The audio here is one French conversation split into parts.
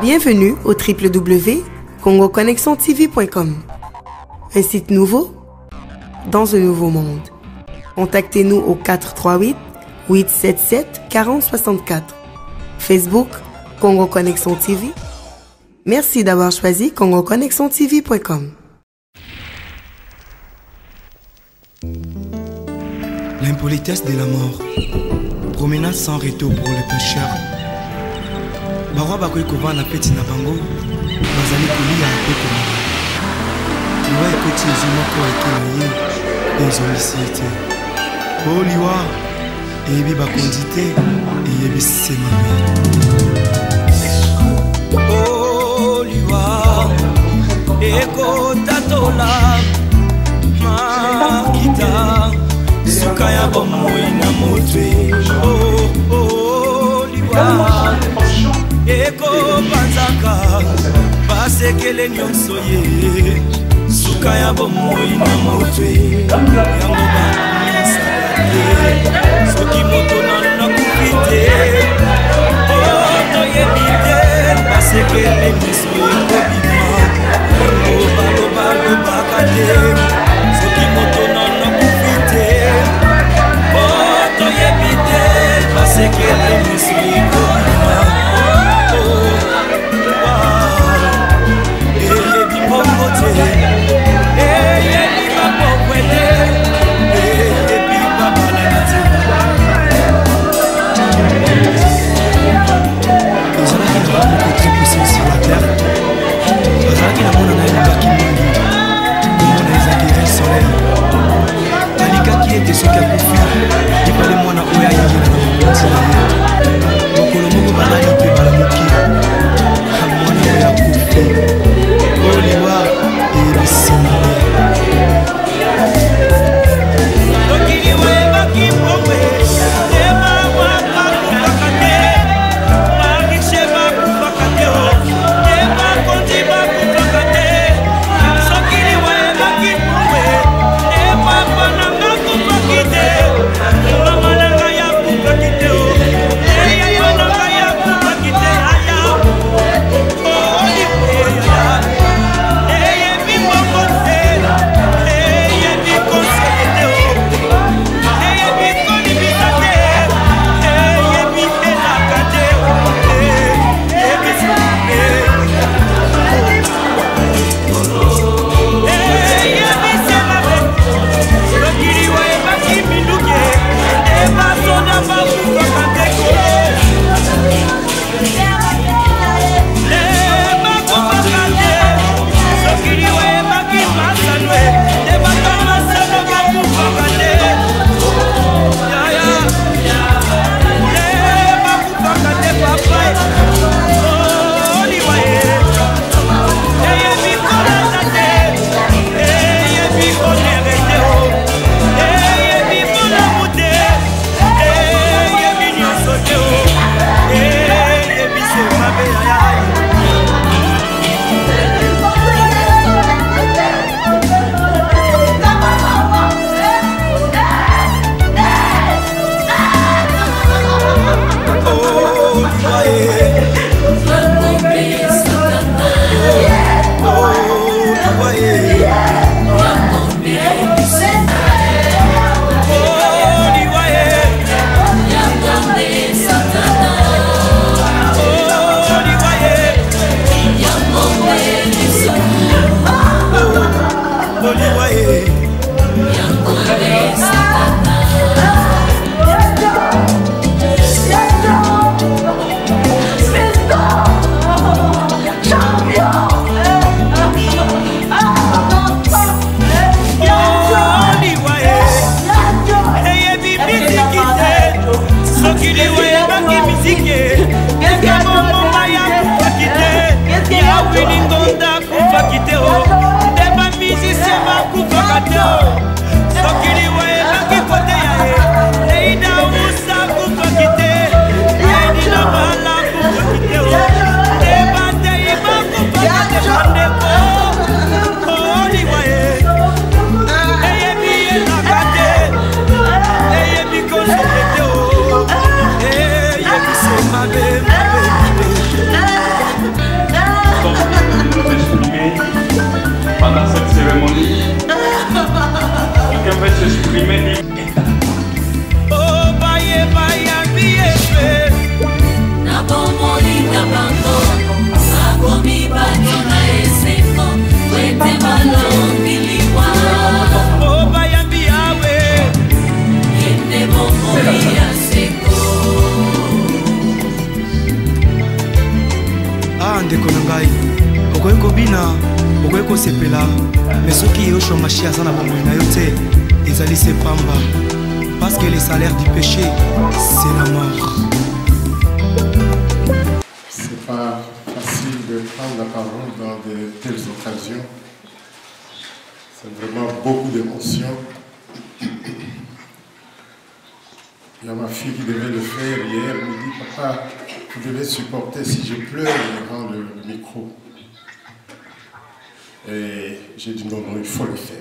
Bienvenue au www.congoconnexiontv.com. Un site nouveau dans un nouveau monde. Contactez-nous au 438 877 4064. Facebook Congo Connexion TV. Merci d'avoir choisi congoconnexiontv.com. L'impolitesse de la mort. Promenade sans retour pour les pécheurs. Barwa bakoy kova na peti na bango. Bazali kolia pe komama. Liwa ekoti ezomoko ekelaye. Ezomisiete. Oh liwa. Eyebi bakondite. Eyebi semame. Oh liwa. Eko tatola. Makita. Suka ya bomoi na motwe. Oh liwa. Eko panzaka basekele nyonso ye suka ya bomoi na motwe yango banisate soki moto na kupite toyebite basekele nyonso ekobima balobaka te soki moto na kupite toyebite basekele nyonso ekobima. ndeko na ngai okoki kobina okoki kosepela me soki yoshongashi aza na bomoi na yo te ezali se pamba parce que le salaire du péché c'est la mort. C'est pas facile de prendre la parole dans de telles occasions. C'est vraiment beaucoup d'émotions. Il y a ma fille qui devait le faire hier, elle me dit « Papa, vous devez supporter si je pleure devant le micro. » Et j'ai dit « Non, non, il faut le faire. »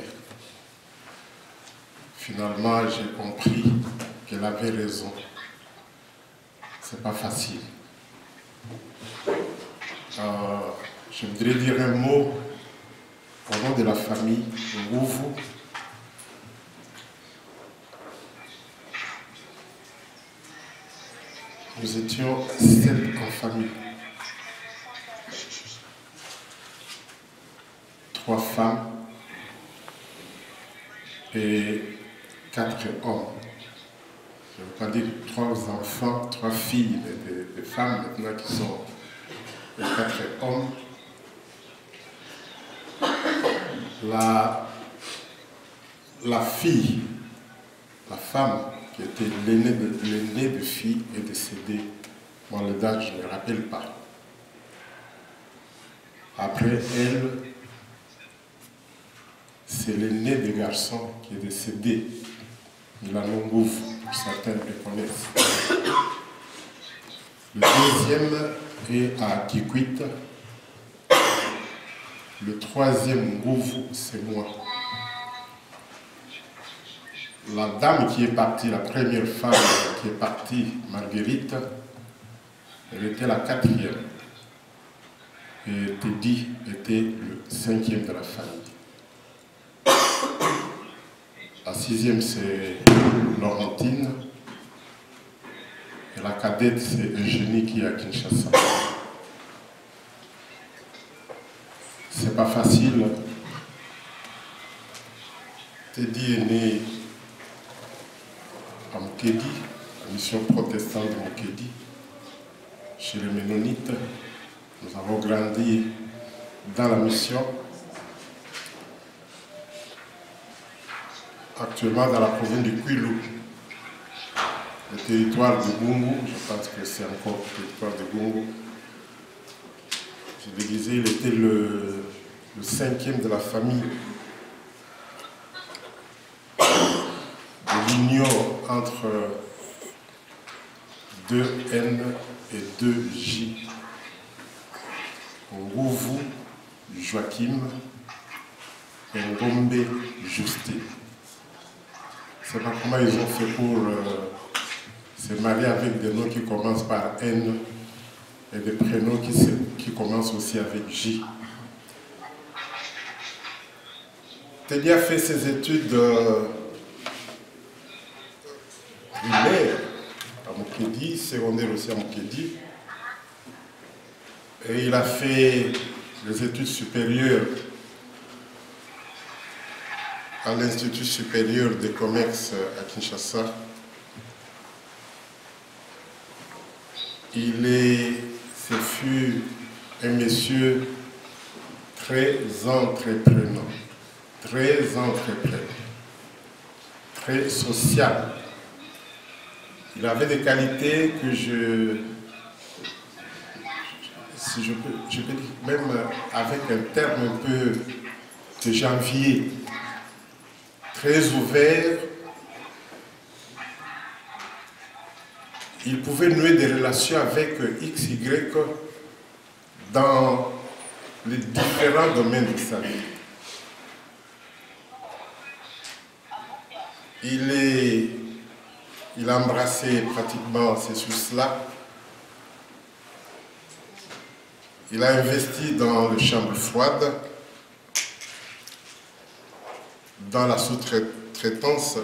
Finalement, j'ai compris qu'elle avait raison. C'est pas facile. Je voudrais dire un mot au nom de la famille de Ngouvou. Nous étions 7 en famille. 3 femmes et 4 hommes. Je ne veux pas dire 3 enfants, 3 filles, des femmes maintenant qui sont les 4 hommes. La fille, la femme qui était l'aînée de fille est décédée. Moi, le date, je ne me rappelle pas. Après elle, c'est l'aîné des garçons qui est décédé. Il a Ngouvou, certains le connaissent. Le deuxième est à Kikwit. Le troisième Ngouvou, c'est moi. La dame qui est partie, la première femme qui est partie, Marguerite, elle était la 4e. Et Teddy était le 5e de la famille. La 6e, c'est Laurentine. Et la cadette, c'est Eugénie qui est à Kinshasa. C'est pas facile. Teddy est né à Mukedi, la mission protestante de Mukedi, chez les Ménonites. Nous avons grandi dans la mission. Actuellement dans la province du Kwilu, le territoire de Gungu, je pense que c'est encore le territoire de Gungu. Je le disais, il était le 5e de la famille de l'union entre 2N et 2J. Ngouvou Joachim et Ngombe Justin. Je ne sais pas comment ils ont fait pour se marier avec des noms qui commencent par N et des prénoms qui commencent aussi avec J. Teddy a fait ses études primaires à Mukedi, secondaire aussi à Mukedi. Et il a fait les études supérieures à l'Institut supérieur de commerce à Kinshasa. Ce fut un monsieur très entreprenant, très social. Il avait des qualités que si je peux dire, même avec un terme un peu que j'enviais, très ouvert. Il pouvait nouer des relations avec XY dans les différents domaines de sa vie. Il a embrassé pratiquement ces sources-là. Il a investi dans les chambres froides, dans la sous-traitance.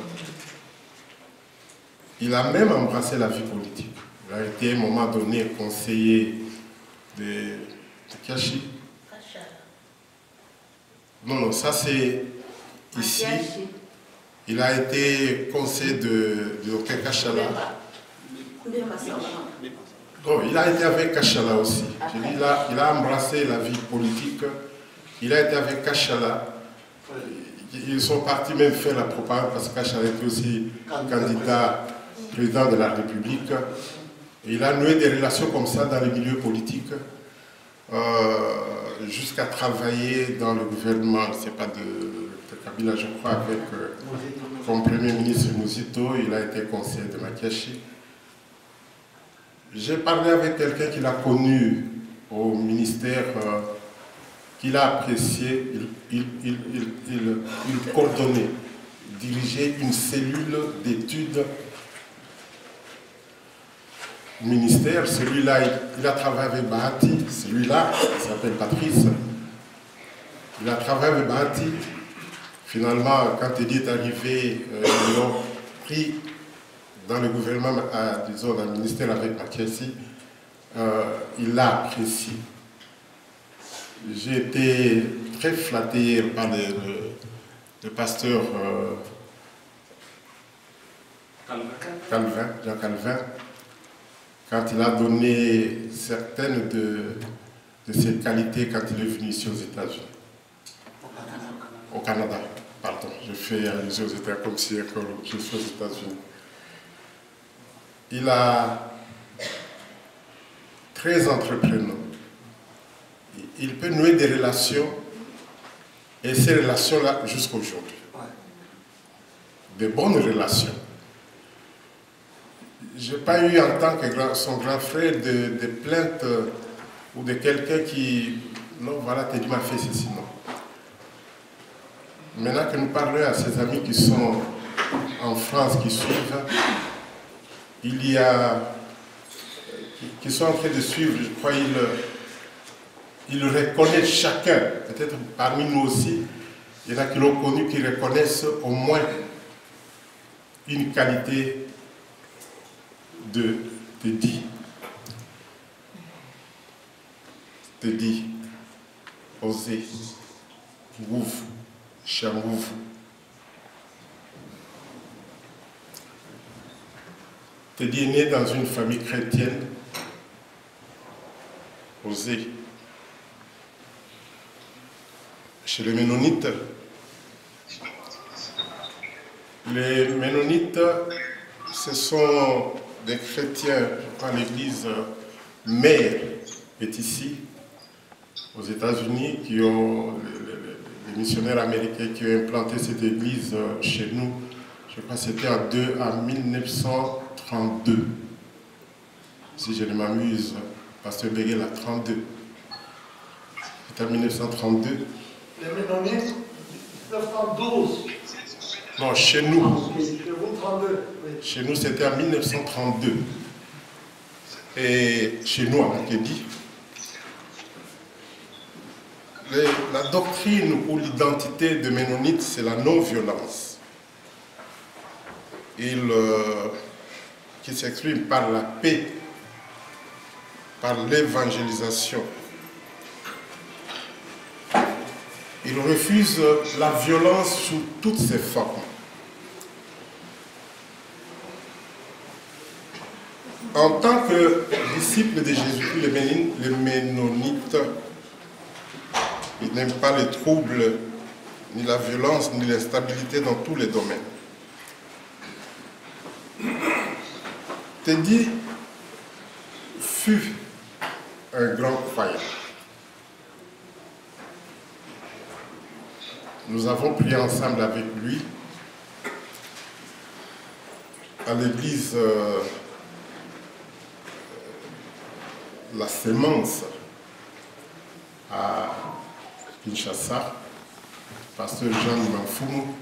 Il a même embrassé la vie politique. Il a été à un moment donné conseiller de Kashi. Non, ça c'est ici. Il a été conseiller de Dr Kachala. Bon, il a été avec Kachala aussi. Je dis là, il a embrassé la vie politique. Il a été avec Kachala. Ils sont partis même faire la propagande parce que Kachala était aussi candidat président de la République. Et il a noué des relations comme ça dans les milieux politiques jusqu'à travailler dans le gouvernement, c'est pas de Kabila, je crois, avec comme Premier ministre Mouzito. Il a été conseiller de Makiashi. J'ai parlé avec quelqu'un qui l'a connu au ministère, qu'il a apprécié. Il coordonnait, dirigeait une cellule d'études ministère. Celui-là, il a travaillé avec Bahati. Celui-là, il s'appelle Patrice. Il a travaillé avec Bahati. Finalement, quand Teddy est arrivé, ils l'ont pris dans le gouvernement, disons, dans le ministère avec Makiasi. Il l'a apprécié. J'ai été très flatté par le pasteur Calvin, Jean Calvin, quand il a donné certaines de ses qualités quand il est venu ici aux États-Unis. Au Canada, pardon. Je fais allusion aux États-Unis comme si je suis aux États-Unis. Il a très entreprenant. Il peut nouer des relations et ces relations-là jusqu'à aujourd'hui. Des bonnes relations. Je n'ai pas eu en tant que son grand frère de plaintes ou de quelqu'un qui... Non, voilà, Teddy m'a fait ceci, non. Maintenant que nous parlons à ses amis qui sont en France, qui suivent, il y a... qui sont en train de suivre, je crois, ils reconnaissent chacun, peut-être parmi nous aussi, il y en a qui l'ont connu, qui reconnaissent au moins une qualité de Teddy. Teddy, Osé, Gouf, Changouf. Teddy est né dans une famille chrétienne, Osé. Chez les Ménonites, ce sont des chrétiens, je crois l'église mère est ici, aux États-Unis, qui ont, les missionnaires américains qui ont implanté cette église chez nous, je crois que c'était en 1932, si je ne m'amuse, Pasteur Béguel a 32, c'était en 1932. Les Ménonites, 1912. Non, chez nous. Chez vous, 32. Oui. Chez nous, c'était en 1932. Et chez nous, à Makedi, la doctrine ou l'identité de Ménonite, c'est la non-violence. Qui s'exprime par la paix, par l'évangélisation. Il refuse la violence sous toutes ses formes. En tant que disciples de Jésus-Christ, les Ménonites, ils n'aiment pas les troubles, ni la violence, ni l'instabilité dans tous les domaines. Teddy fut un grand croyant. Nous avons prié ensemble avec lui à l'église La Sémence à Kinshasa, pasteur Jean Manfoumou,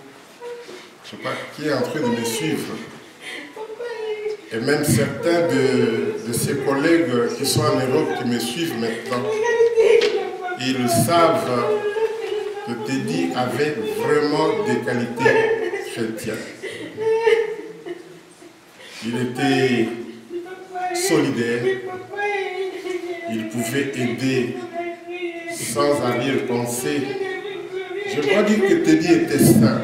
je crois, qui est en train de me suivre. Et même certains de ses collègues qui sont en Europe qui me suivent maintenant, ils savent que Teddy avait vraiment des qualités chrétiennes. Il était solidaire, il pouvait aider sans arrière-pensée. Je dois dire que Teddy était saint.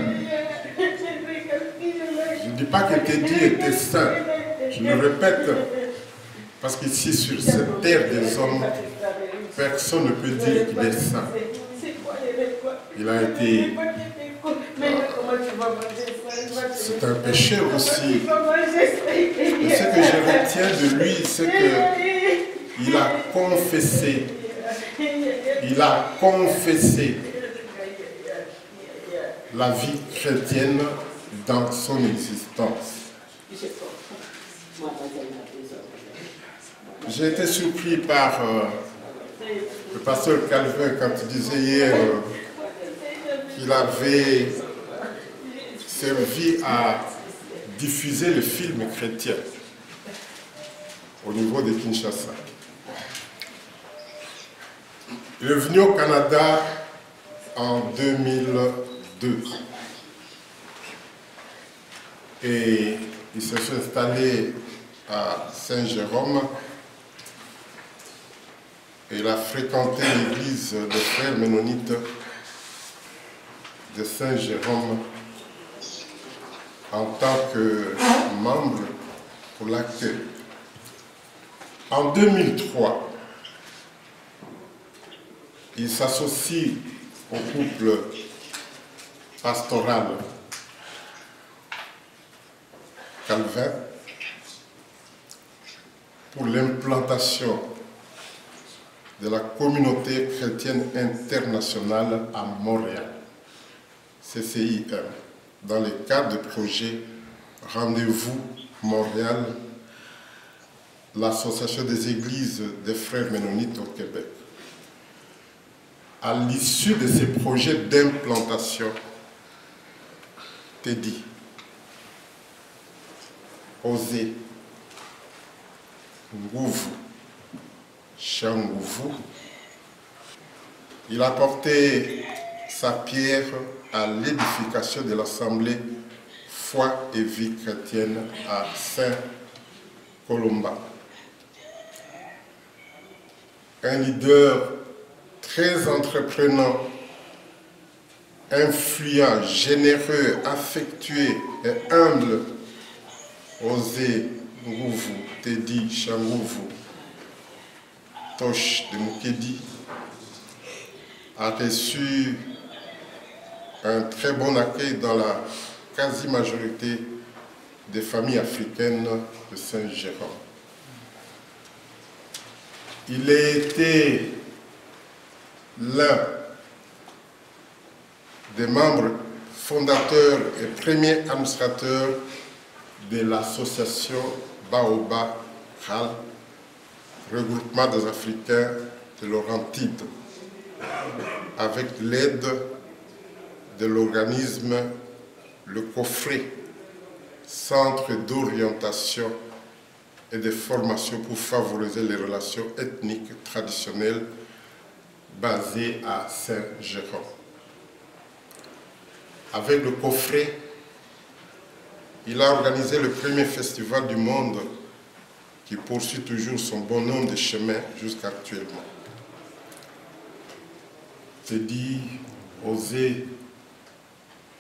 Je ne dis pas que Teddy était saint, je le répète, Parce qu'ici, sur cette terre des hommes, personne ne peut dire qu'il est saint. Il a été... C'est un pécheur aussi. Et ce que je retiens de lui, c'est qu'il a confessé. Il a confessé la vie chrétienne dans son existence. J'ai été surpris par le pasteur Calvin quand il disait hier qu'il avait servi à diffuser le film chrétien au niveau de Kinshasa. Il est venu au Canada en 2002 et il s'est installé à Saint-Jérôme et il a fréquenté l'église des frères ménonites de Saint-Jérôme en tant que membre pour l'accueil. En 2003, il s'associe au couple pastoral Calvin pour l'implantation de la communauté chrétienne internationale à Montréal, CCIM, dans le cadre du projet Rendez-vous Montréal, l'association des églises des frères ménonites au Québec. À l'issue de ces projets d'implantation, Teddy, Osé, Ngouvu, Changouvu, il a porté sa pierre à l'édification de l'Assemblée Foi et Vie chrétienne à Saint-Colomba. Un leader très entreprenant, influent, généreux, affectueux et humble, Osé Ngouvu, Teddy Changouvu, Tosh de Mukedi, a reçu un très bon accueil dans la quasi-majorité des familles africaines de Saint-Jérôme. Il a été l'un des membres fondateurs et premiers administrateurs de l'association Baoba Khal, regroupement des Africains de Laurentide, avec l'aide de l'organisme Le Coffret, centre d'orientation et de formation pour favoriser les relations ethniques traditionnelles basées à Saint-Jérôme. Avec Le Coffret, il a organisé le premier festival du monde qui poursuit toujours son bonhomme de chemin jusqu'à actuellement. Teddy, Osé,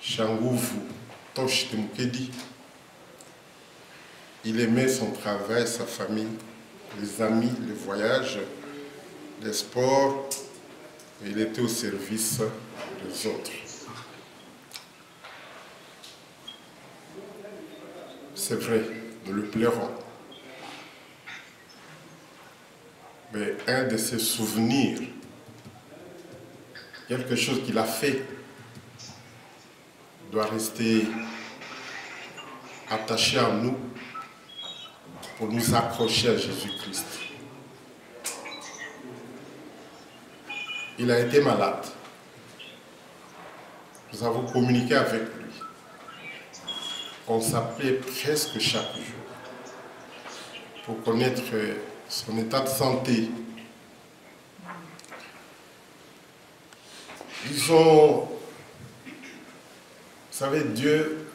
Changouvu, Tosh de Mukedi. Il aimait son travail, sa famille, les amis, les voyages, les sports, et il était au service des autres. C'est vrai, nous le pleurons. Mais un de ses souvenirs, quelque chose qu'il a fait, doit rester attaché à nous pour nous accrocher à Jésus-Christ. Il a été malade. Nous avons communiqué avec lui. On s'appelait presque chaque jour pour connaître son état de santé. Vous savez, Dieu,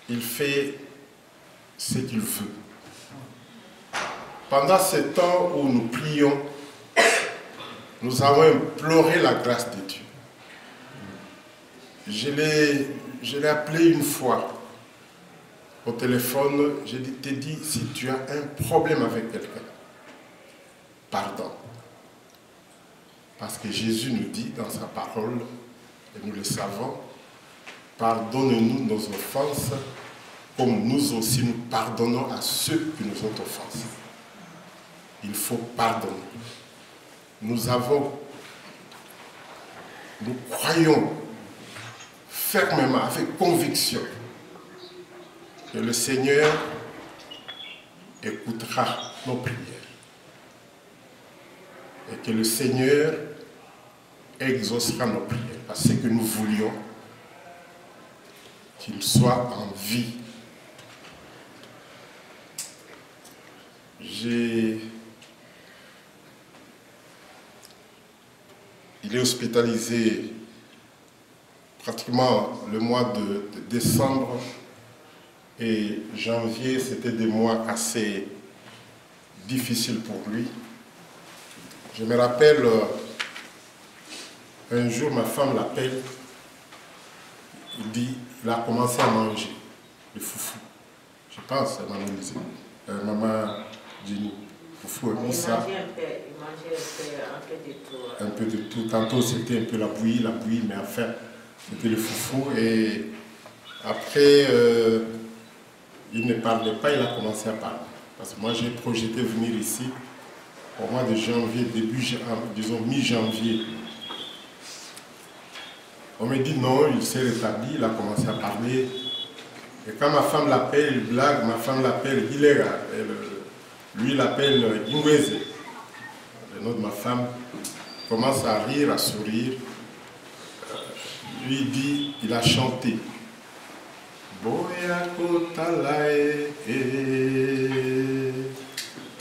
il fait ce qu'il veut. Pendant ce temps où nous prions, nous avons imploré la grâce de Dieu. Je l'ai appelé une fois au téléphone, j'ai dit, Teddy, si tu as un problème avec quelqu'un, pardon. Parce que Jésus nous dit dans sa parole, et nous le savons, pardonne-nous nos offenses, comme nous aussi nous pardonnons à ceux qui nous ont offensés. Il faut pardonner. Nous croyons fermement, avec conviction, que le Seigneur écoutera nos prières et que le Seigneur exaucera nos prières parce que nous voulions qu'il soit en vie. Il est hospitalisé pratiquement le mois de décembre et janvier, c'était des mois assez difficiles pour lui. Je me rappelle, un jour ma femme l'appelle, il dit, il a commencé à manger le foufou. Je pense, à maman Jenny, foufou et ça. Il mangeait un peu de tout. Un peu de tout. Tantôt c'était un peu la bouillie, mais enfin, c'était le foufou. Et après, il ne parlait pas, il a commencé à parler. Parce que moi j'ai projeté venir ici au mois de janvier, disons mi-janvier. On me dit non, il s'est rétabli, il a commencé à parler. Et quand ma femme l'appelle, il blague, ma femme l'appelle Hilera. Lui il l'appelle Ingweze. Le nom de ma femme commence à rire, à sourire. Lui dit, il a chanté. Boya kotalae,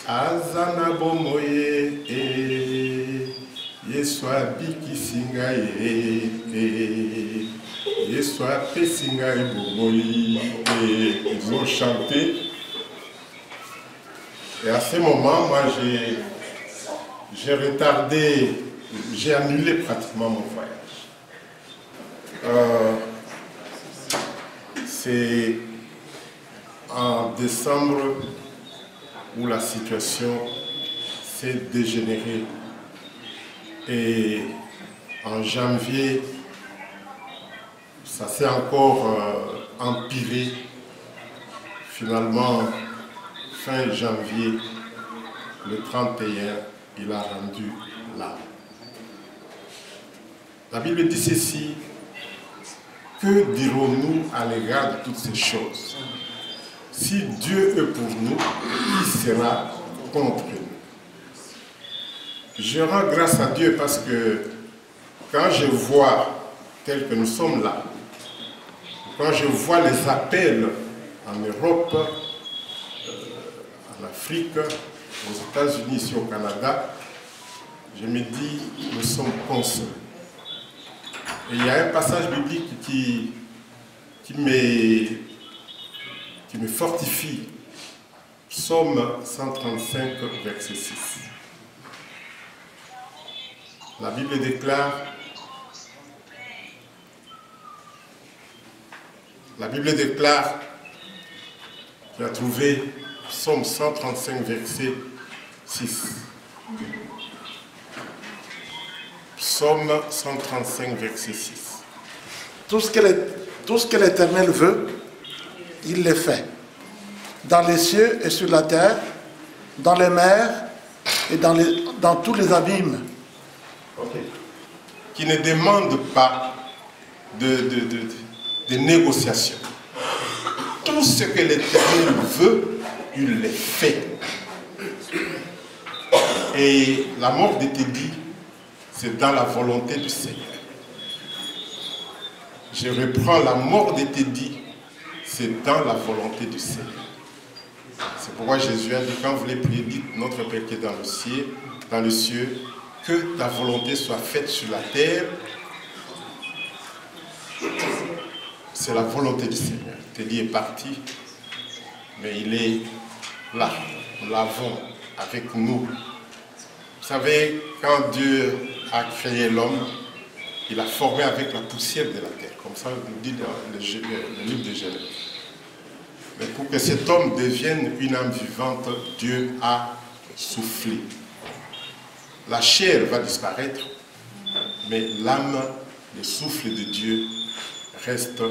azana bomoye, yeswa biki singaye, yeswa pesingaye bomoye. Ils ont chanté. Et à ce moment, moi j'ai retardé, j'ai annulé pratiquement mon voyage. C'est en décembre où la situation s'est dégénérée et en janvier ça s'est encore empiré. Finalement, fin janvier, le 31, il a rendu l'âme. La Bible dit ceci: que dirons-nous à l'égard de toutes ces choses? Si Dieu est pour nous, qui sera contre nous? Je rends grâce à Dieu parce que quand je vois tel que nous sommes là, quand je vois les appels en Europe, en Afrique, aux États-Unis, ici au Canada, je me dis, nous sommes consolés. Et il y a un passage biblique qui me fortifie. Psaume 135, verset 6. La Bible déclare, tu as trouvé Psaume 135, verset 6. Psaume 135, verset 6. Tout ce que l'Éternel veut, il le fait. Dans les cieux et sur la terre, dans les mers et dans tous les abîmes. Okay. Qui ne demande pas de négociation. Tout ce que l'Éternel veut, il le fait. Et la mort de Teddy, c'est dans la volonté du Seigneur. Je reprends, la mort de Teddy, c'est dans la volonté du Seigneur. C'est pourquoi Jésus a dit, quand vous voulez prier, dites, notre Père qui est dans le ciel, que ta volonté soit faite sur la terre. C'est la volonté du Seigneur. Teddy est parti, mais il est là. Nous l'avons avec nous. Vous savez, quand Dieu a créé l'homme, il a formé avec la poussière de la terre. Comme ça, nous dit dans le livre de Genèse. Mais pour que cet homme devienne une âme vivante, Dieu a soufflé. La chair va disparaître, mais l'âme, le souffle de Dieu reste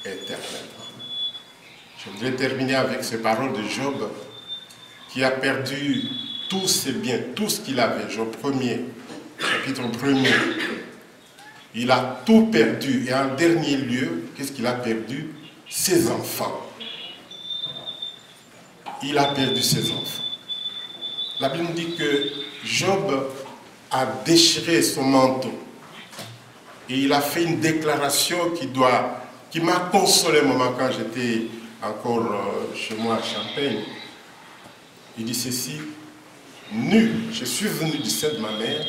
éternel. Je voudrais terminer avec ces paroles de Job, qui a perdu tous ses biens, tout ce qu'il avait. Job 1er, chapitre 1er. Il a tout perdu. Et en dernier lieu, qu'est-ce qu'il a perdu? Ses enfants. Il a perdu ses enfants. La Bible nous dit que Job a déchiré son manteau. Et il a fait une déclaration qui m'a consolé moment quand j'étais encore chez moi à Champagne. Il dit ceci: nu, je suis venu du sein de ma mère,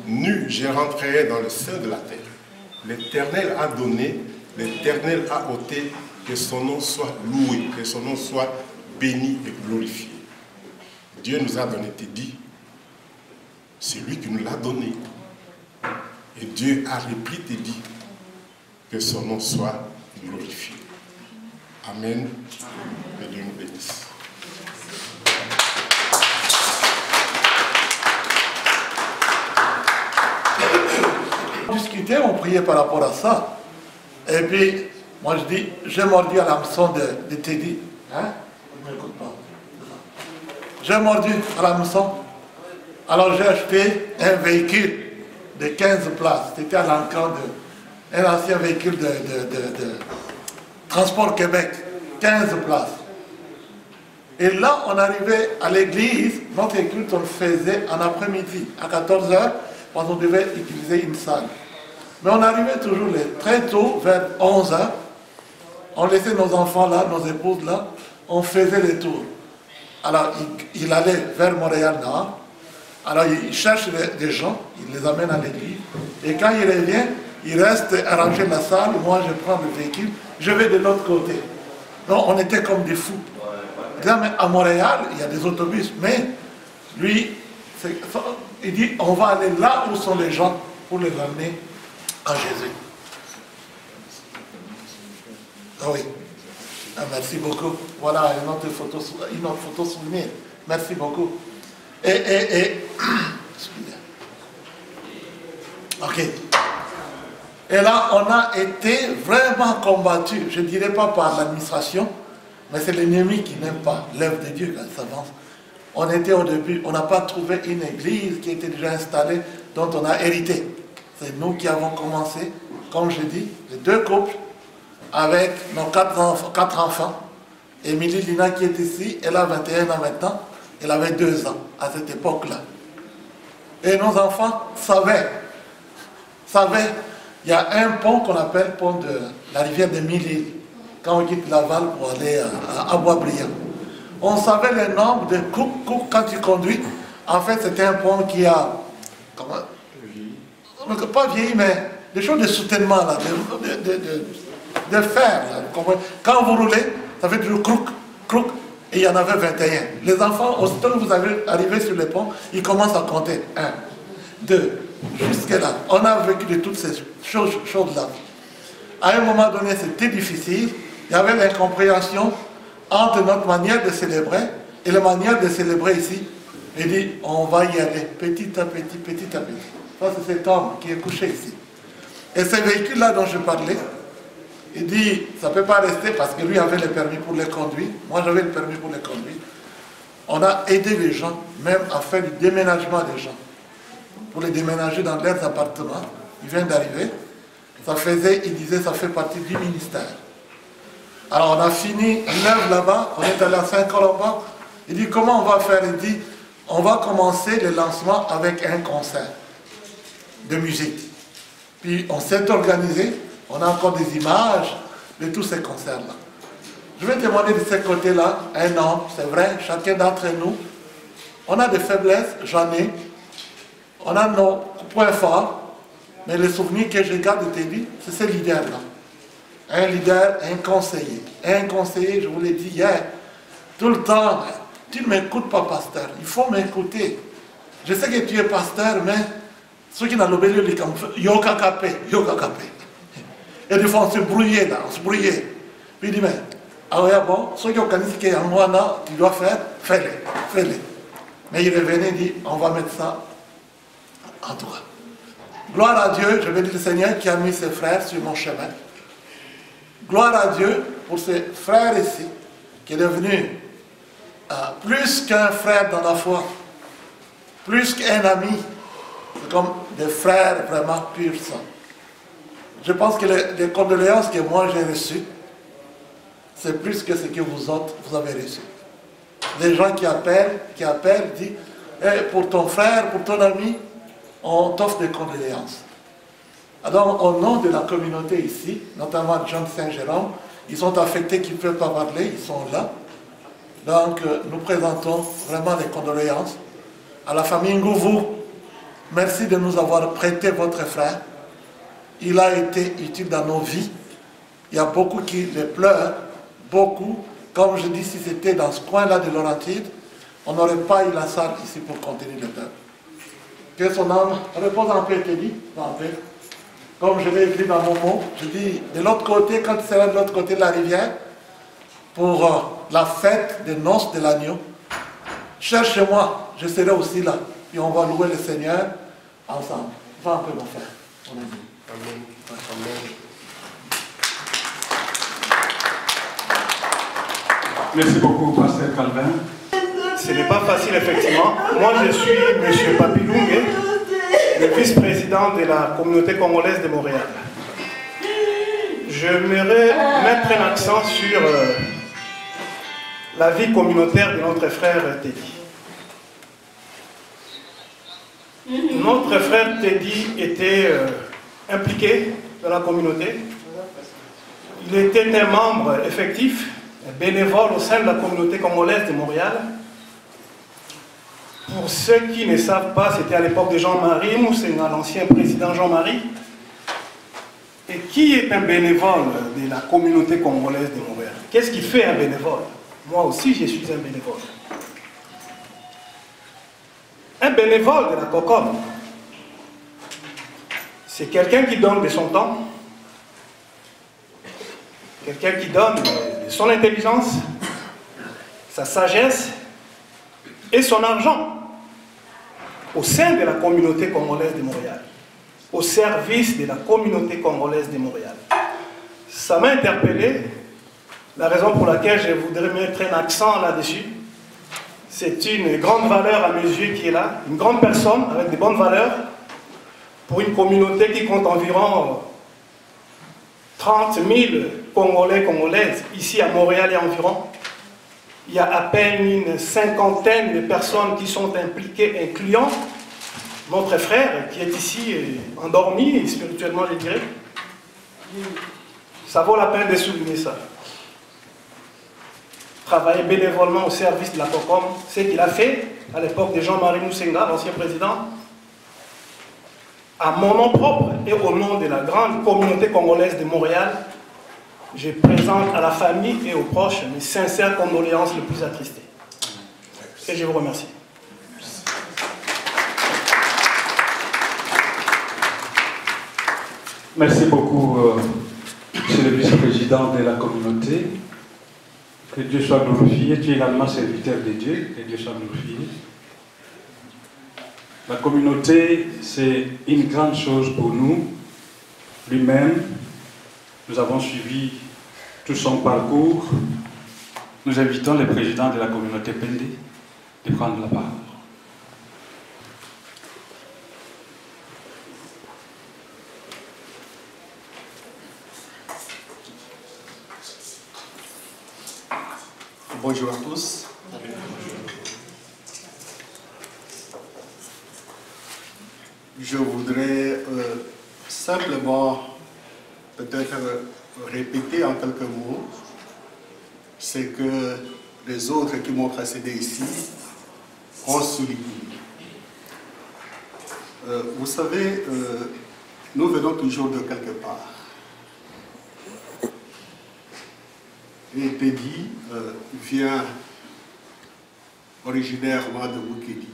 nu, je rentrerai dans le sein de la terre. L'Éternel a donné, l'Éternel a ôté, que son nom soit loué, que son nom soit béni et glorifié. Dieu nous a donné, t'es dit, c'est lui qui nous l'a donné. Et Dieu a repris, t'es dit, que son nom soit glorifié. Amen. Que Dieu nous bénisse. On discutait, on priait par rapport à ça. Et puis, moi je dis, j'ai mordu à l'hameçon de Teddy. Hein? Il ne m'écoute pas. J'ai mordu à l'hameçon. Alors j'ai acheté un véhicule de 15 places. C'était à l'encan d'un ancien véhicule de Transport Québec. 15 places. Et là, on arrivait à l'église, notre culte, on le faisait en après-midi, à 14 h, parce qu'on devait utiliser une salle. Mais on arrivait toujours très tôt, vers 11 h. On laissait nos enfants là, nos épouses là, on faisait les tours. Alors, il allait vers Montréal-Nord. Alors, il cherche des gens, il les amène à l'église. Et quand il revient, il reste arranger la salle. Moi, je prends le véhicule, je vais de l'autre côté. Non, on était comme des fous. Mais à Montréal, il y a des autobus, mais lui, il dit, on va aller là où sont les gens pour les amener à Jésus. Ah oui. Ah, merci beaucoup. Voilà une autre photo souvenir. Merci beaucoup. Ok. Et là, on a été vraiment combattu. Je ne dirais pas par l'administration, mais c'est l'ennemi qui n'aime pas l'œuvre de Dieu quand il s'avance. On était au début, on n'a pas trouvé une église qui était déjà installée, dont on a hérité. C'est nous qui avons commencé, comme je dis, les deux couples, avec nos quatre enfants. Émilie Lina qui est ici, elle a 21 ans maintenant, elle avait 2 ans à cette époque-là. Et nos enfants savaient, il y a un pont qu'on appelle pont de la rivière de Mille-Îles, quand on quitte Laval pour aller à Boisbriand. On savait le nombre de coups quand tu conduis. En fait, c'était un pont qui a, pas vieilli, mais des choses de soutènement, là, de fer. Là, quand vous roulez, ça fait toujours crouk, et il y en avait 21. Les enfants, aussitôt que vous arrivez sur le pont, ils commencent à compter. 1, 2, jusqu'à là. On a vécu de toutes ces choses-là. À un moment donné, c'était difficile. Il y avait l'incompréhension entre notre manière de célébrer et la manière de célébrer ici. Il dit, on va y aller petit à petit, petit à petit. Ça, c'est cet homme qui est couché ici. Et ces véhicules-là dont je parlais, il dit, ça ne peut pas rester parce que lui avait le permis pour les conduire. Moi, j'avais le permis pour les conduire. On a aidé les gens, même à faire du déménagement des gens. Pour les déménager dans leurs appartements. Il vient d'arriver. Ça faisait, il disait, ça fait partie du ministère. Alors on a fini l'œuvre là-bas, on est allé à Saint-Colomban. Il dit, comment on va faire? Il dit, on va commencer le lancement avec un concert de musique. Puis on s'est organisé, on a encore des images de tous ces concerts-là. Je vais témoigner de ce côté-là, un homme, c'est vrai, chacun d'entre nous, on a des faiblesses, j'en ai, on a nos points forts, mais les souvenirs que je garde de Teddy, c'est ce leader-là. Un leader, un conseiller, je vous l'ai dit hier, tout le temps, tu ne m'écoutes pas, pasteur, il faut m'écouter. Je sais que tu es pasteur, mais ceux qui n'ont pas le livre, yoga capé. Et des fois, on se brouillait là, on se brouillait. Puis il dit, mais Ah oui, bon, ceux qui organisent qu'il y a un mois, tu dois faire, fais-les. Mais il revenait et dit, on va mettre ça en tout cas. Gloire à Dieu, je bénis le Seigneur qui a mis ses frères sur mon chemin. Gloire à Dieu pour ces frères ici, qui est devenu plus qu'un frère dans la foi, plus qu'un ami, c'est comme des frères vraiment purs sang. Je pense que les condoléances que moi j'ai reçues, c'est plus que ce que vous autres, vous avez reçu. Des gens qui appellent, disent, hey, pour ton frère, pour ton ami, on t'offre des condoléances. Alors, au nom de la communauté ici, notamment John Saint-Jérôme, ils sont affectés, qu'ils ne peuvent pas parler, ils sont là. Donc, nous présentons vraiment les condoléances à la famille Ngouvou. Merci de nous avoir prêté votre frère. Il a été utile dans nos vies. Il y a beaucoup qui les pleurent, beaucoup. Comme je dis, si c'était dans ce coin-là de Laurentide, on n'aurait pas eu la salle ici pour contenir le peuple. Que son âme repose en paix, Teddy, en paix. Comme je l'ai écrit dans mon mot, je dis, de l'autre côté, quand tu seras de l'autre côté de la rivière, pour la fête des noces de l'agneau, cherche-moi, je serai aussi là. Et on va louer le Seigneur ensemble. Va un peu, mon frère. Amen. Amen. Merci beaucoup, Pasteur Calvin. Ce n'est pas facile, effectivement. Moi, je suis M. Papilungue, le vice-président de la communauté congolaise de Montréal. J'aimerais mettre un accent sur la vie communautaire de notre frère Teddy. Notre frère Teddy était impliqué dans la communauté. Il était un membre effectif, bénévole au sein de la communauté congolaise de Montréal. Pour ceux qui ne savent pas, c'était à l'époque de Jean-Marie Moussenga, l'ancien président Jean-Marie. Et qui est un bénévole de la communauté congolaise de Montréal? Qu'est-ce qui fait un bénévole? Moi aussi, je suis un bénévole. Un bénévole de la COCOM, c'est quelqu'un qui donne de son temps, quelqu'un qui donne de son intelligence, sa sagesse et son argent au sein de la communauté congolaise de Montréal, au service de la communauté congolaise de Montréal. Ça m'a interpellé, la raison pour laquelle je voudrais mettre un accent là-dessus. C'est une grande valeur à mes yeux qui est là, une grande personne avec de bonnes valeurs pour une communauté qui compte environ 30 000 Congolais, Congolaises, ici à Montréal et environ. Il y a à peine une cinquantaine de personnes qui sont impliquées, incluant notre frère qui est ici endormi, spirituellement je dirais. Ça vaut la peine de souligner ça. Travailler bénévolement au service de la COCOM, ce qu'il a fait à l'époque de Jean-Marie Moussenga, l'ancien président, à mon nom propre et au nom de la grande communauté congolaise de Montréal, je présente à la famille et aux proches mes sincères condoléances les plus attristées. Et je vous remercie. Merci beaucoup, monsieur le vice-président de la communauté. Que Dieu soit glorifié. Tu es également serviteur de Dieu. Que Dieu soit glorifié. La communauté, c'est une grande chose pour nous. Lui-même, nous avons suivi tout son parcours. Nous invitons le président de la communauté Pende de prendre la parole. Bonjour à tous. Je voudrais simplement peut-être répéter en quelques mots ce que les autres qui m'ont précédé ici ont souligné. Vous savez, nous venons toujours de quelque part. Et Teddy vient originairement de Bukedi,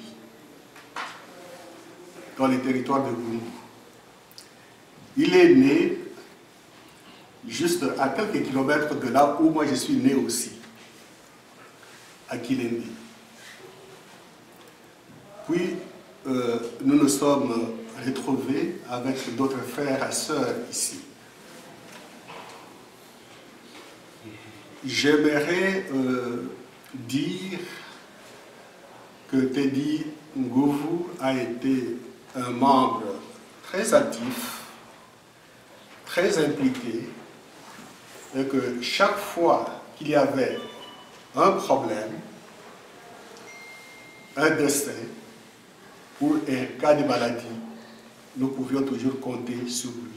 dans les territoires de Goumou. Il est né juste à quelques kilomètres de là où moi je suis né aussi, à Kilembe. Puis nous nous sommes retrouvés avec d'autres frères et sœurs ici. J'aimerais dire que Teddy Ngouvu a été un membre très actif, très impliqué, et que chaque fois qu'il y avait un problème, un décès ou un cas de maladie, nous pouvions toujours compter sur lui.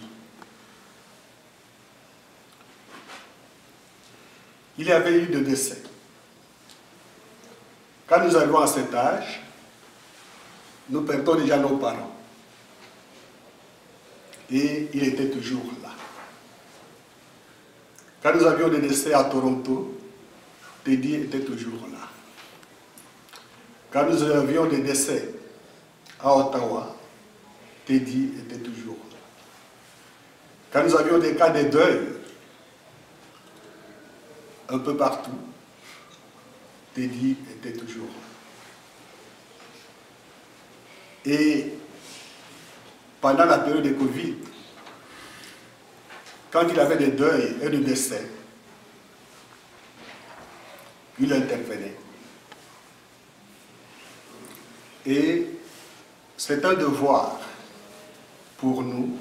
Il y avait eu des décès. Quand nous arrivons à cet âge, nous perdons déjà nos parents. Et il était toujours là. Quand nous avions des décès à Toronto, Teddy était toujours là. Quand nous avions des décès à Ottawa, Teddy était toujours là. Quand nous avions des cas de deuil un peu partout, Teddy était toujours là. Et pendant la période de Covid, quand il avait des deuils et des décès, il intervenait. Et c'est un devoir pour nous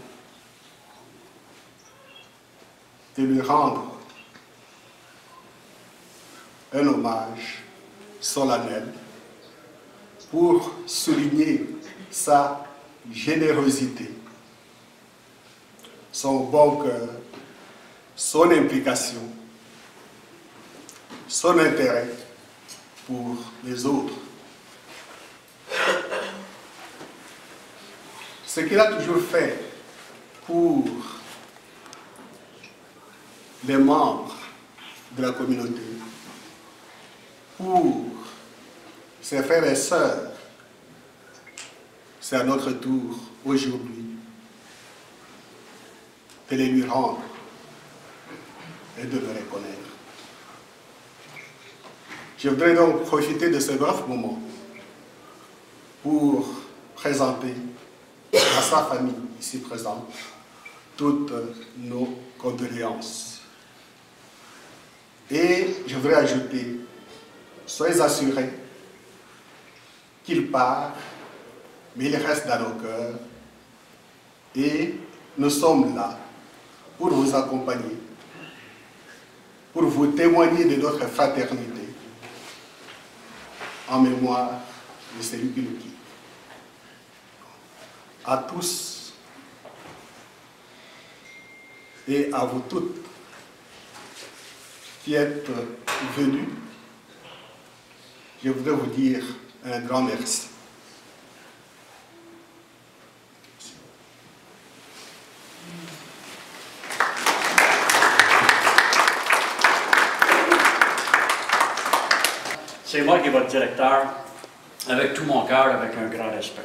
de lui rendre un hommage solennel pour souligner sa générosité, son bon cœur, son implication, son intérêt pour les autres. Ce qu'il a toujours fait pour les membres de la communauté, pour ses frères et sœurs, c'est à notre tour aujourd'hui de les lui rendre et de le reconnaître. Je voudrais donc profiter de ce bref moment pour présenter à sa famille ici présente toutes nos condoléances. Et je voudrais ajouter, soyez assurés qu'il part, mais il reste dans nos cœurs et nous sommes là pour vous accompagner, pour vous témoigner de notre fraternité en mémoire de celui qui nous quitte. À tous et à vous toutes qui êtes venus, je voudrais vous dire un grand merci. C'est moi qui est votre directeur, avec tout mon cœur, avec un grand respect.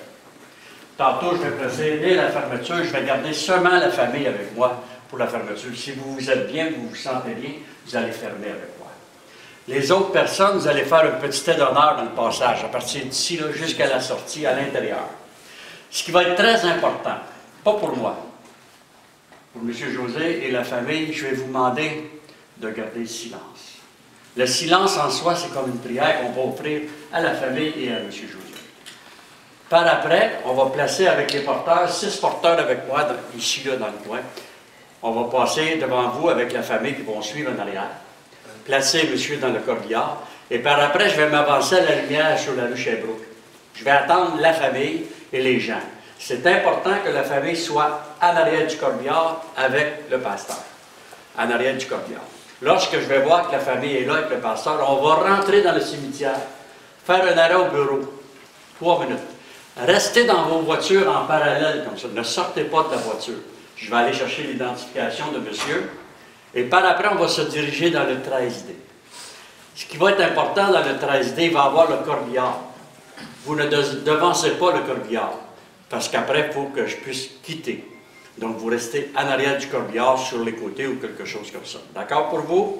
Tantôt, je vais procéder à la fermeture, je vais garder seulement la famille avec moi pour la fermeture. Si vous vous êtes bien, vous vous sentez bien, vous allez fermer avec moi. Les autres personnes, vous allez faire un petit aide d'honneur dans le passage, à partir d'ici jusqu'à la sortie, à l'intérieur. Ce qui va être très important, pas pour moi, pour M. José et la famille, je vais vous demander de garder le silence. Le silence en soi, c'est comme une prière qu'on va offrir à la famille et à M. José. Par après, on va placer avec les porteurs, 6 porteurs avec moi, ici, là, dans le coin. On va passer devant vous avec la famille qui vont suivre en arrière. Placer monsieur dans le corbillard. Et par après, je vais m'avancer à la lumière sur la rue Sherbrooke. Je vais attendre la famille et les gens. C'est important que la famille soit en arrière du corbillard avec le pasteur. En arrière du corbillard. Lorsque je vais voir que la famille est là avec le pasteur, on va rentrer dans le cimetière, faire un arrêt au bureau, 3 minutes. Restez dans vos voitures en parallèle comme ça. Ne sortez pas de la voiture. Je vais aller chercher l'identification de monsieur. Et par après, on va se diriger dans le 13D. Ce qui va être important dans le 13D, il va y avoir le corbillard. Vous ne devancez pas le corbillard, parce qu'après, il faut que je puisse quitter. Donc, vous restez en arrière du corbillard, sur les côtés ou quelque chose comme ça. D'accord pour vous?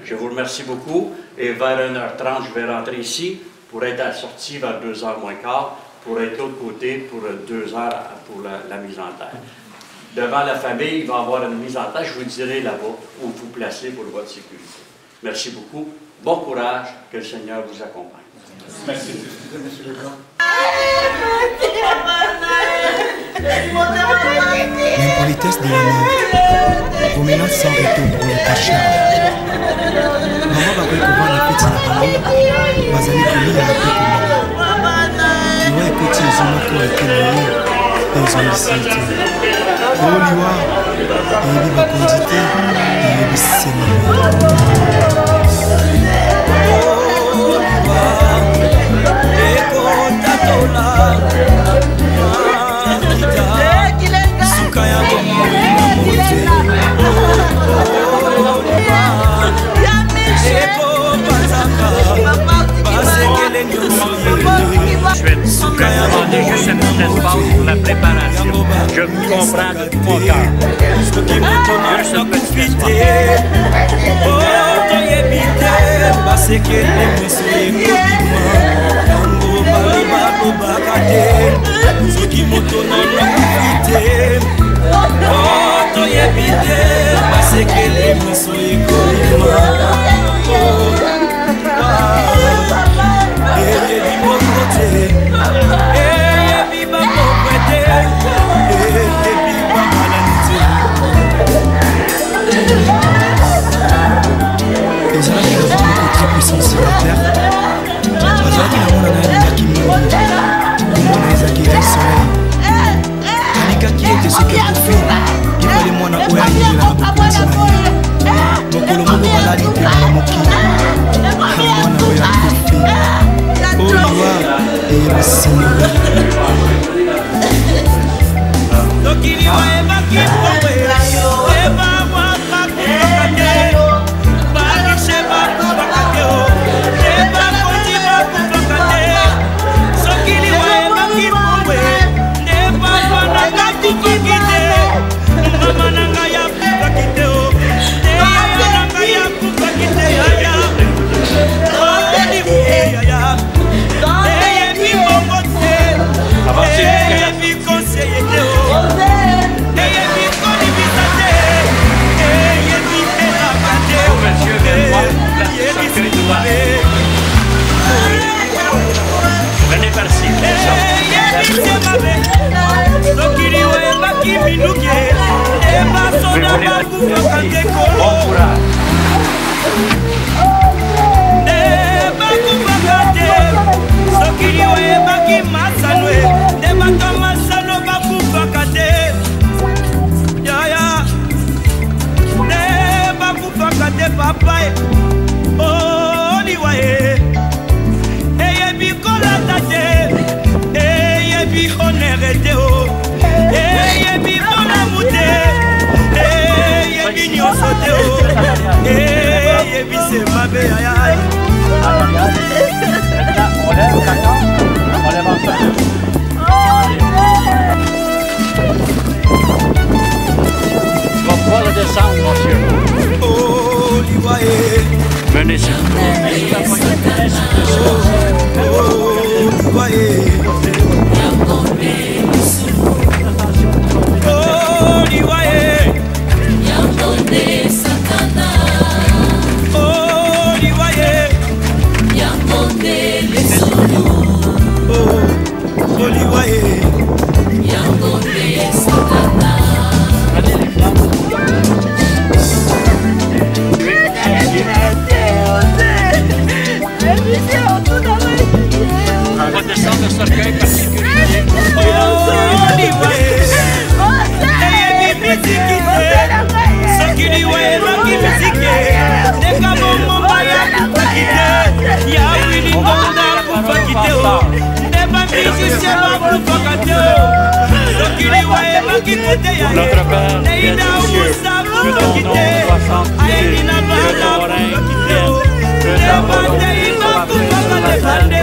Je vous remercie beaucoup. Et vers 1h30, je vais rentrer ici pour être à la sortie vers 2h moins quart, pour être de l'autre côté pour 2 heures pour la mise en terre. Devant la famille, il va y avoir une mise en terre. Je vous dirai là-bas où vous placez pour votre sécurité. Merci beaucoup. Bon courage. Que le Seigneur vous accompagne. Merci. Monsieur le Grand. L'impolitesse de la mort. Promenade sans retour pour les pécheurs. Maman va voir la petite Nabango. Bazali Kouli à la petite Nabango. Liwa ekoti ezomoko etelemi ezongisite. O liwa eyebi bakondi te eyebi sema. Je vais demander juste un petit espace pour la préparation. Je vous comprends de tout mon cœur. Juste un petit espace. Venez par-ci. Bon courage. Tu vas pouvoir le descendre, monsieur. Venez, s'il vous plaît. On va descendre le cercueil par sécurité. Notre Père, qui es aux cieux, que ton nom soit sanctifié, que ton règne vienne, que ta volonté soit faite sur la terre.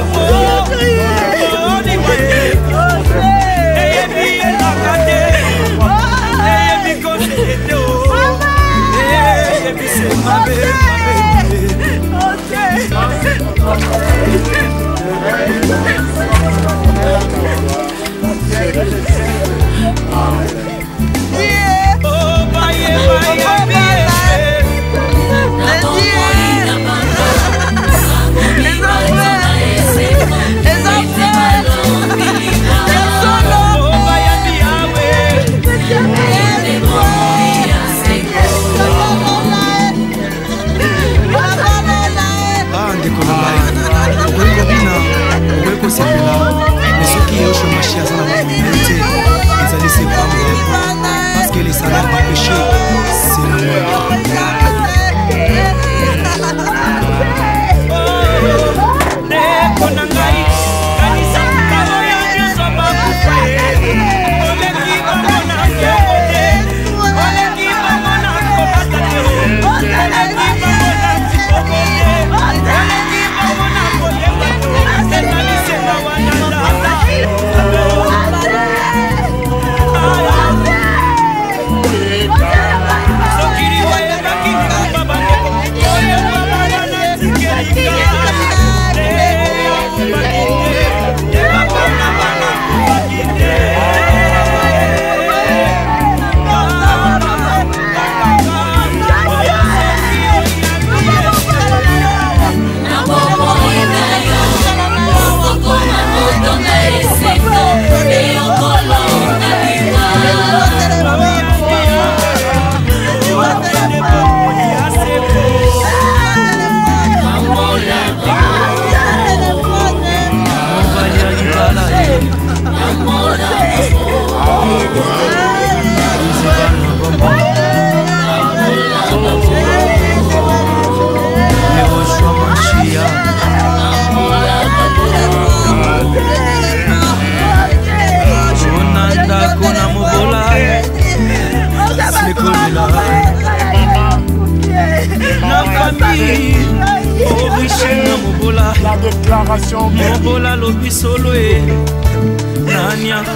La déclaration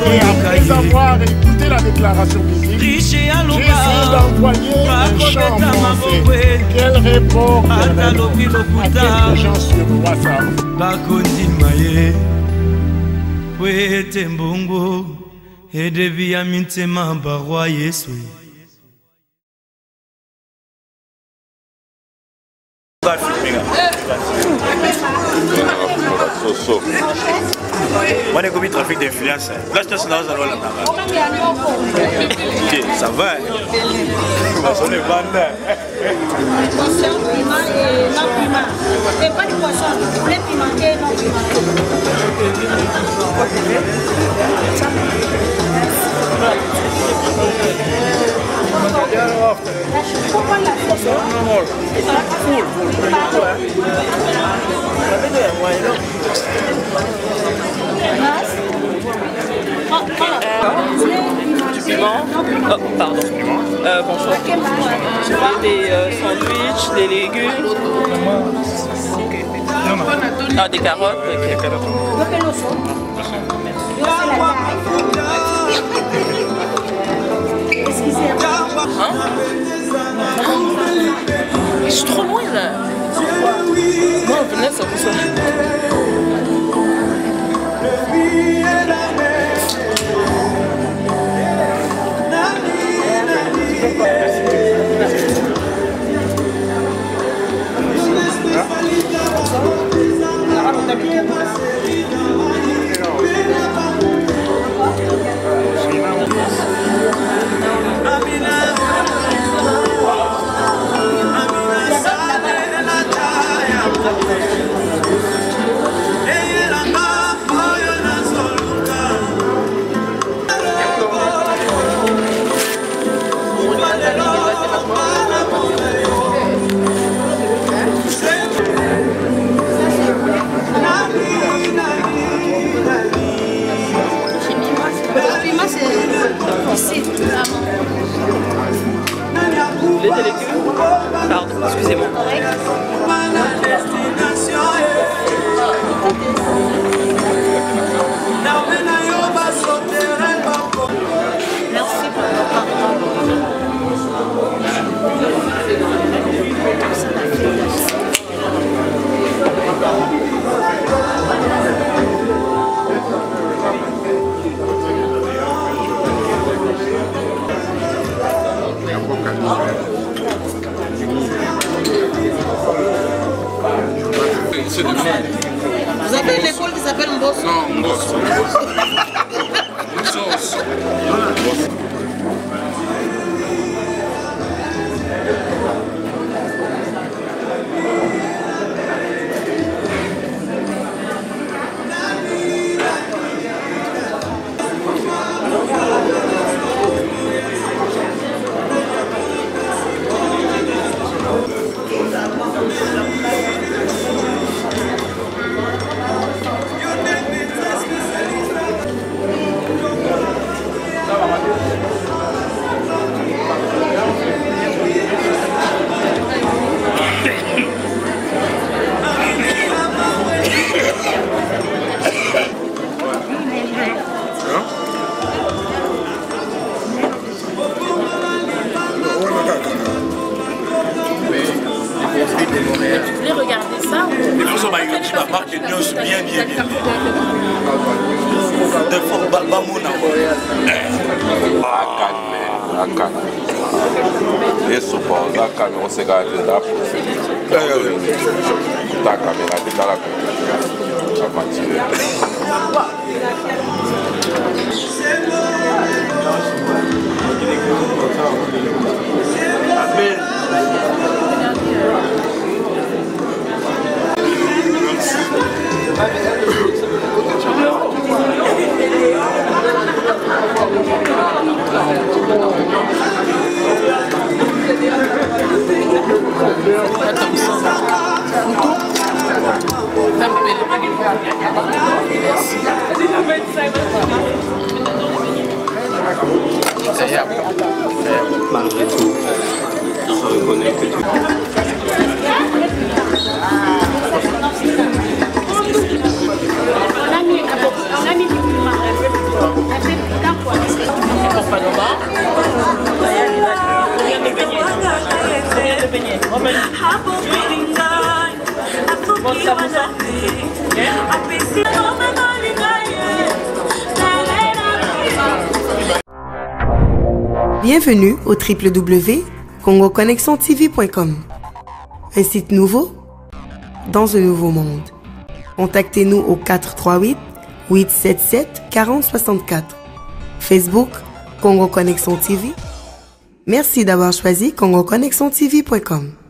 et après avoir écouté la déclaration biblique, Jésus d'envoyer un chant français. Quel répond à quelques gens sur WhatsApp? Moi, j'ai commis trafic d'influence. Là, je te suis dans la loi. Ok, ça va. On est bandé. Poisson, piment et non piment. Et pas de poisson, poulet pimenté et non pimenté. Pourquoi la sauce? Full. Du piment. Oh, pardon. Bonsoir. Des sandwichs, des légumes. Ah, des carottes. Hein? C'est trop loin là. Non, venez, ça vous sonne. Pardon, excusez-moi. Merci pour votre Vous avez une école qui s'appelle Mbosso? Non, Mbosso. Tu voulais regarder ça ou... Il faut que ma marque de news bien. De fort Bamouna. Akane. Isso pause, akane on se garde là pour. Ta caméra de la Merci. Mais malgré tout, je reconnais que tu... On a mis du piment. Un peu piquant quoi. Bienvenue au www.congoconnexiontv.com. Un site nouveau dans un nouveau monde. Contactez-nous au 438 877 4064. Facebook Congo Connexion TV. Merci d'avoir choisi congoconnexiontv.com.